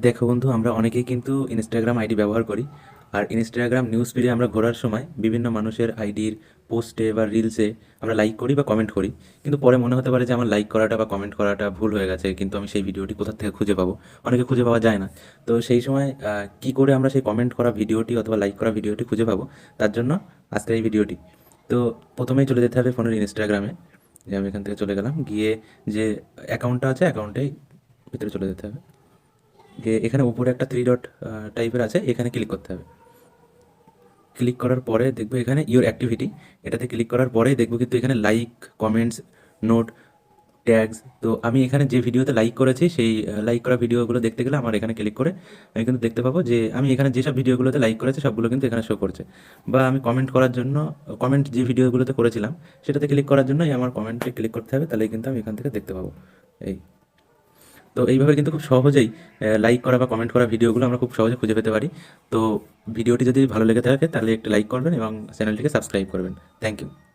দেখো বন্ধু, আমরা অনেকেই কিন্তু ইনস্টাগ্রাম আইডি ব্যবহার করি। আর ইনস্টাগ্রাম নিউজ ফিডে আমরা ঘোরার সময় বিভিন্ন মানুষের আইডির পোস্টে বা রিলসে আমরা লাইক করি বা কমেন্ট করি। কিন্তু পরে মনে হতে পারে যে আমার লাইক করাটা বা কমেন্ট করাটা ভুল হয়ে গেছে, কিন্তু আমি সেই ভিডিওটি কোথা থেকে খুঁজে পাবো? অনেকে খুঁজে পাওয়া যায় না। তো সেই সময় কি করে আমরা সেই কমেন্ট করা ভিডিওটি অথবা লাইক করা ভিডিওটি খুঁজে পাবো? তার জন্য আজকের এই ভিডিওটি। তো প্রথমেই চলে যেতে হবে ফোনের ইনস্টাগ্রামে। যে আমি এখান থেকে চলে গেলাম, গিয়ে যে অ্যাকাউন্টটা আছে অ্যাকাউন্টেই ভিতরে চলে যেতে হবে। যে এখানে উপরে একটা থ্রি ডট টাইপের আছে, এখানে ক্লিক করতে হবে। ক্লিক করার পরে দেখবো এখানে ইওর অ্যাক্টিভিটি, এটাতে ক্লিক করার পরে দেখবো কিন্তু এখানে লাইক, কমেন্টস, নোট, ট্যাগস। তো আমি এখানে যে ভিডিওতে লাইক করেছি সেই লাইক করা ভিডিওগুলো দেখতে গেলে আমার এখানে ক্লিক করে আমি কিন্তু দেখতে পাবো যে আমি এখানে যেসব ভিডিওগুলোতে লাইক করেছি সবগুলো কিন্তু এখানে শো করছে। বা আমি কমেন্ট করার জন্য, কমেন্ট যে ভিডিওগুলোতে করেছিলাম সেটাতে ক্লিক করার জন্য আমার কমেন্টে ক্লিক করতে হবে, তাহলেই কিন্তু আমি এখান থেকে দেখতে পাবো। এই তো এইভাবে কিন্তু খুব সহজেই লাইক করা বা কমেন্ট করা ভিডিওগুলো আমরা খুব সহজে খুঁজে পেতে পারি। তো ভিডিওটি যদি ভালো লেগে থাকে তাহলে একটা লাইক করবেন এবং চ্যানেলটিকে সাবস্ক্রাইব করবেন। Thank you.